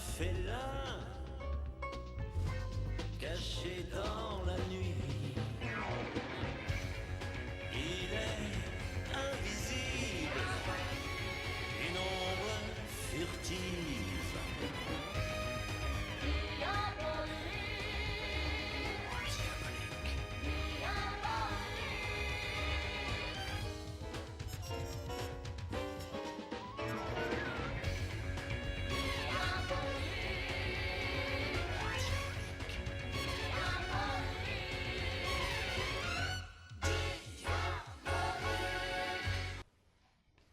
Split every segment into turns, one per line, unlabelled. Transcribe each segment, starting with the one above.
félin caché dans la nuit. Il est invisible, une ombre furtive.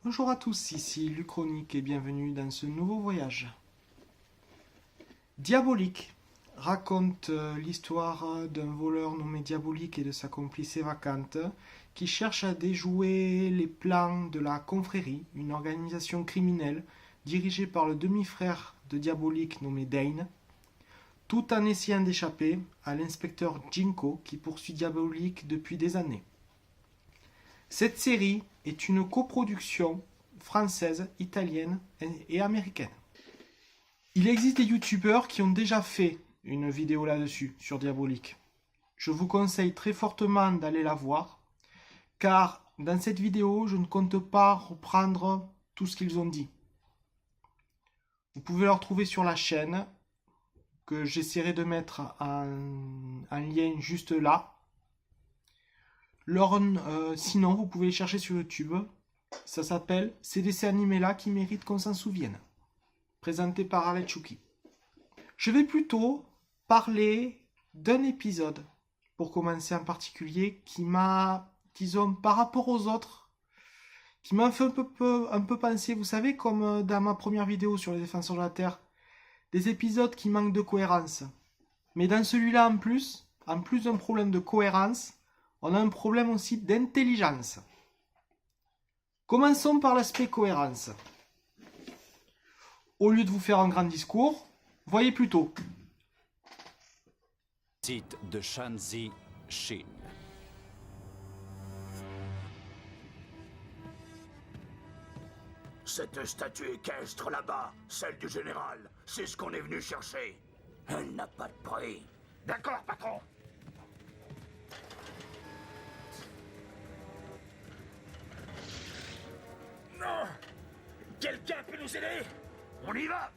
Bonjour à tous, ici Lucronique et bienvenue dans ce nouveau voyage. Diabolique raconte l'histoire d'un voleur nommé Diabolique et de sa complice vacante qui cherche à déjouer les plans de la confrérie, une organisation criminelle dirigée par le demi-frère de Diabolique nommé Dane, tout en essayant d'échapper à l'inspecteur Jinko qui poursuit Diabolique depuis des années. Cette série est une coproduction française, italienne et américaine. Il existe des youtubeurs qui ont déjà fait une vidéo là-dessus, sur Diabolique. Je vous conseille très fortement d'aller la voir, car dans cette vidéo, je ne compte pas reprendre tout ce qu'ils ont dit. Vous pouvez le retrouver sur la chaîne, que j'essaierai de mettre en lien juste là. Sinon, vous pouvez les chercher sur YouTube. Ça s'appelle « Ces dessins animés-là qui méritent qu'on s'en souvienne », présenté par Alex Chouki. Je vais plutôt parler d'un épisode, pour commencer en particulier, qui m'a, disons, par rapport aux autres, qui m'a fait un peu penser, vous savez, comme dans ma première vidéo sur les défenseurs de la Terre, des épisodes qui manquent de cohérence. Mais dans celui-là, en plus d'un problème de cohérence, on a un problème aussi d'intelligence. Commençons par l'aspect cohérence. Au lieu de vous faire un grand discours, voyez plutôt.
Site de Shanxi, Chine.
Cette statue équestre là-bas, celle du général, c'est ce qu'on est venu chercher. Elle n'a pas de prix. D'accord, patron. Non! Quelqu'un peut nous aider? On y va!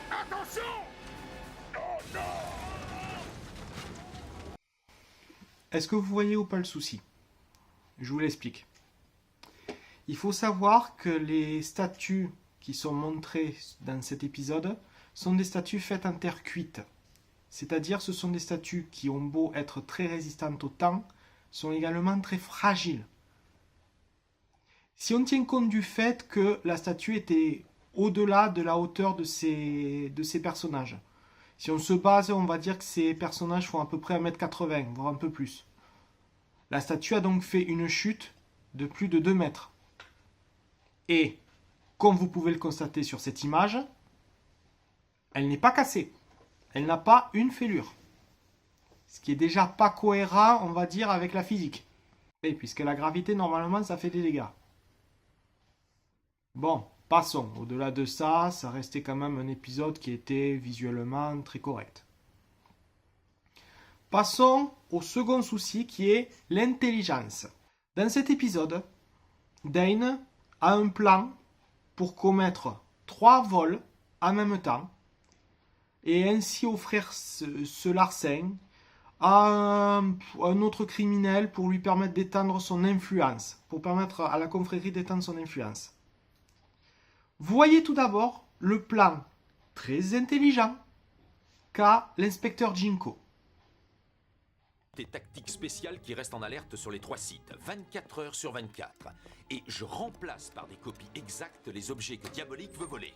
Attention! Oh non!
Est-ce que vous voyez ou pas le souci? Je vous l'explique. Il faut savoir que les statues qui sont montrées dans cet épisode sont des statues faites en terre cuite. C'est-à-dire ce sont des statues qui ont beau être très résistantes au temps, sont également très fragiles. Si on tient compte du fait que la statue était au-delà de la hauteur de ces personnages, si on se base, on va dire que ces personnages font à peu près 1m80, voire un peu plus. La statue a donc fait une chute de plus de 2 mètres. Et, comme vous pouvez le constater sur cette image, elle n'est pas cassée. Elle n'a pas une fêlure. Ce qui est déjà pas cohérent, on va dire, avec la physique. Et puisque la gravité, normalement, ça fait des dégâts. Bon, passons. Au-delà de ça, ça restait quand même un épisode qui était visuellement très correct. Passons au second souci qui est l'intelligence. Dans cet épisode, Dane a un plan pour commettre 3 vols en même temps et ainsi offrir ce larcin à un autre criminel pour lui permettre d'étendre son influence, pour permettre à la confrérie d'étendre son influence. Voyez tout d'abord le plan très intelligent qu'a l'inspecteur Jinko.
Des tactiques spéciales qui restent en alerte sur les 3 sites, 24 heures sur 24. Et je remplace par des copies exactes les objets que Diabolique veut voler.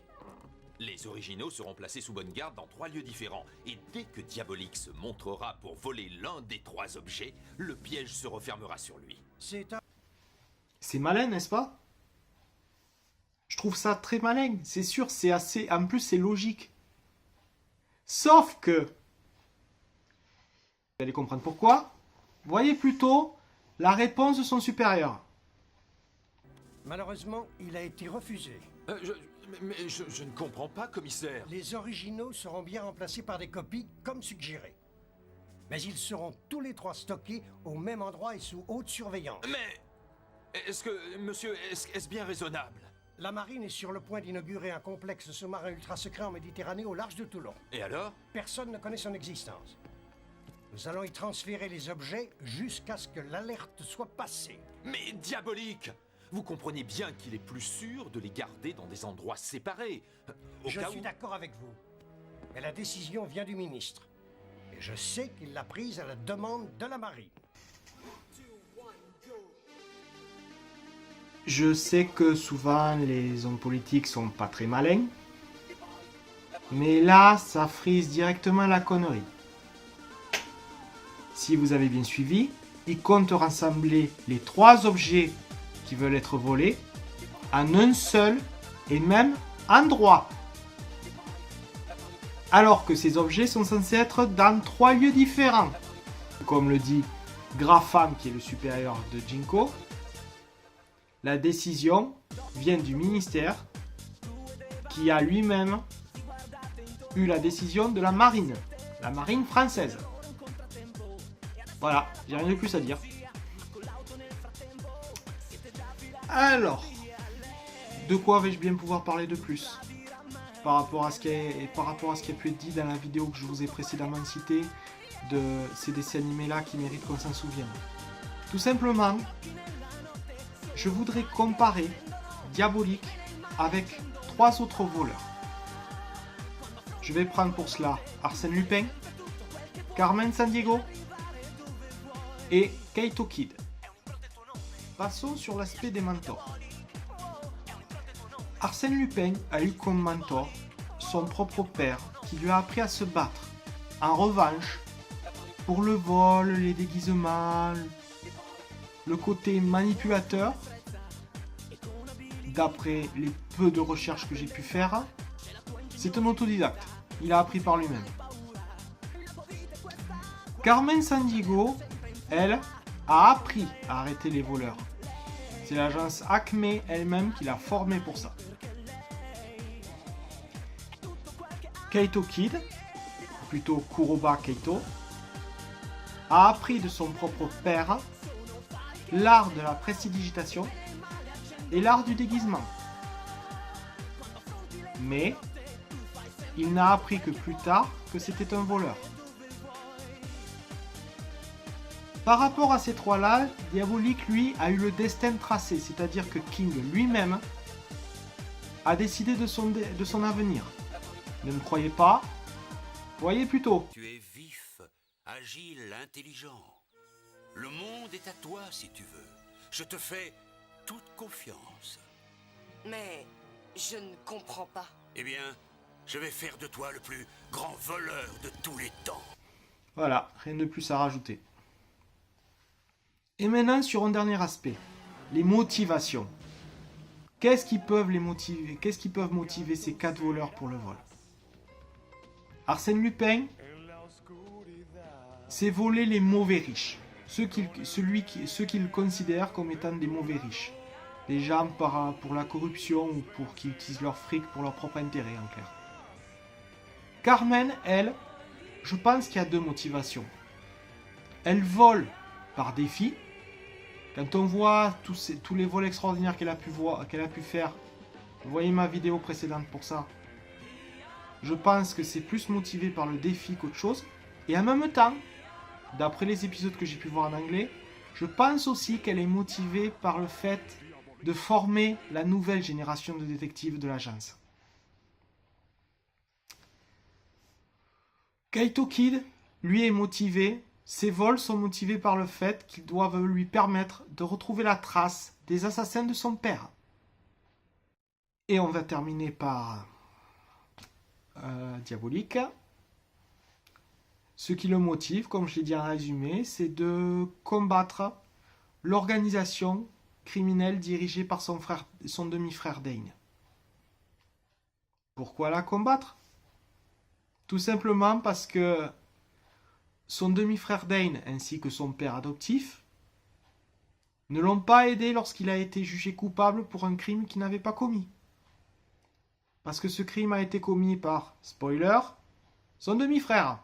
Les originaux seront placés sous bonne garde dans 3 lieux différents. Et dès que Diabolique se montrera pour voler l'un des 3 objets, le piège se refermera sur lui.
C'est malin, n'est-ce pas? Je trouve ça très malin. C'est sûr, c'est assez... En plus, c'est logique. Sauf que... Vous allez comprendre pourquoi. Voyez plutôt la réponse de son supérieur.
Malheureusement, il a été refusé.
Je ne comprends pas, commissaire.
Les originaux seront bien remplacés par des copies, comme suggéré. Mais ils seront tous les trois stockés au même endroit et sous haute surveillance.
Mais est-ce que, monsieur, est-ce bien raisonnable?
La marine est sur le point d'inaugurer un complexe sous-marin ultra secret en Méditerranée au large de Toulon.
Et alors?
Personne ne connaît son existence. Nous allons y transférer les objets jusqu'à ce que l'alerte soit passée.
Mais diabolique! Vous comprenez bien qu'il est plus sûr de les garder dans des endroits séparés.
Je suis d'accord avec vous. Mais la décision vient du ministre. Et je sais qu'il l'a prise à la demande de la marine.
Je sais que souvent les hommes politiques sont pas très malins. Mais là, ça frise directement la connerie. Si vous avez bien suivi, il compte rassembler les 3 objets qui veulent être volés en un seul et même endroit. Alors que ces objets sont censés être dans 3 lieux différents. Comme le dit Grafam, qui est le supérieur de Jinko, la décision vient du ministère qui a lui-même eu la décision de la marine française. Voilà, j'ai rien de plus à dire. Alors, de quoi vais-je bien pouvoir parler de plus par rapport à ce qui a pu être dit dans la vidéo que je vous ai précédemment citée de ces dessins animés là qui méritent qu'on s'en souvienne. Tout simplement, je voudrais comparer Diabolique avec 3 autres voleurs. Je vais prendre pour cela Arsène Lupin, Carmen Sandiego et Kaito Kid. Passons sur l'aspect des mentors. Arsène Lupin a eu comme mentor son propre père qui lui a appris à se battre. En revanche, pour le vol, les déguisements, le côté manipulateur, d'après les peu de recherches que j'ai pu faire, c'est un autodidacte. Il a appris par lui-même. Carmen Sandiego, elle, a appris à arrêter les voleurs. C'est l'agence Acme elle-même qui l'a formée pour ça. Kaito Kid, plutôt Kuroba Kaito, a appris de son propre père l'art de la prestidigitation et l'art du déguisement. Mais il n'a appris que plus tard que c'était un voleur. Par rapport à ces 3-là, Diabolique, lui, a eu le destin tracé, c'est-à-dire que King lui-même a décidé de son avenir. Ne me croyez pas, voyez plutôt.
Tu es vif, agile, intelligent. Le monde est à toi si tu veux. Je te fais toute confiance.
Mais je ne comprends pas.
Eh bien, je vais faire de toi le plus grand voleur de tous les temps.
Voilà, rien de plus à rajouter. Et maintenant sur un dernier aspect, les motivations. Qu'est-ce qui peuvent motiver ces 4 voleurs pour le vol? Arsène Lupin, c'est voler les mauvais riches, ceux qu'il considère comme étant des mauvais riches. Les gens pour la corruption ou pour qui utilisent leur fric pour leur propre intérêt en clair. Carmen, elle, je pense qu'il y a 2 motivations. Elle vole par défi. Quand on voit tous les vols extraordinaires qu'elle a pu faire, vous voyez ma vidéo précédente pour ça. Je pense que c'est plus motivé par le défi qu'autre chose. Et en même temps, d'après les épisodes que j'ai pu voir en anglais, je pense aussi qu'elle est motivée par le fait de former la nouvelle génération de détectives de l'agence. Kaito Kid, lui, est motivé. Ses vols sont motivés par le fait qu'ils doivent lui permettre de retrouver la trace des assassins de son père. Et on va terminer par Diabolique. Ce qui le motive, comme je l'ai dit en résumé, c'est de combattre l'organisation criminelle dirigée par son demi-frère Dane. Pourquoi la combattre? Tout simplement parce que son demi-frère Dane ainsi que son père adoptif ne l'ont pas aidé lorsqu'il a été jugé coupable pour un crime qu'il n'avait pas commis. Parce que ce crime a été commis par, spoiler, son demi-frère.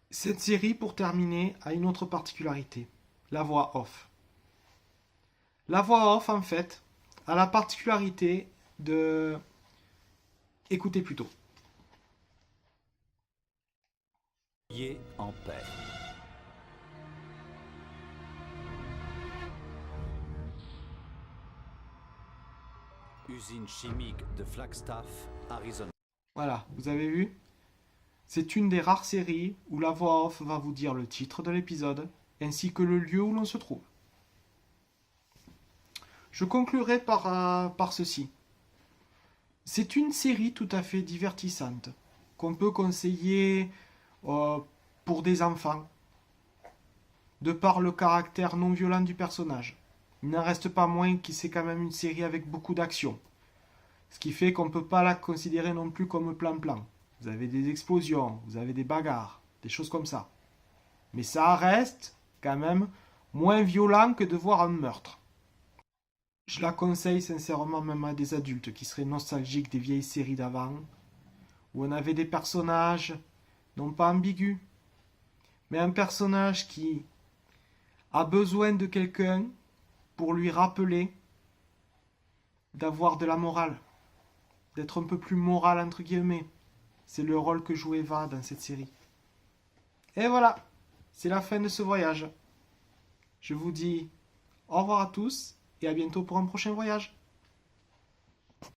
Cette série, pour terminer, a une autre particularité, la voix off. La voix off, en fait, a la particularité de... Écoutez plutôt.
En paix. Usine chimique de Flagstaff, Arizona.
Voilà, vous avez vu? C'est une des rares séries où la voix off va vous dire le titre de l'épisode, ainsi que le lieu où l'on se trouve. Je conclurai par ceci. C'est une série tout à fait divertissante, qu'on peut conseiller pour des enfants, de par le caractère non violent du personnage. Il n'en reste pas moins que c'est quand même une série avec beaucoup d'action. Ce qui fait qu'on ne peut pas la considérer non plus comme plan-plan. Vous avez des explosions, vous avez des bagarres, des choses comme ça. Mais ça reste quand même moins violent que de voir un meurtre. Je la conseille sincèrement même à des adultes qui seraient nostalgiques des vieilles séries d'avant, où on avait des personnages, non pas ambigus, mais un personnage qui a besoin de quelqu'un pour lui rappeler d'avoir de la morale, d'être un peu plus moral entre guillemets. C'est le rôle que joue Eva dans cette série. Et voilà, c'est la fin de ce voyage. Je vous dis au revoir à tous et à bientôt pour un prochain voyage.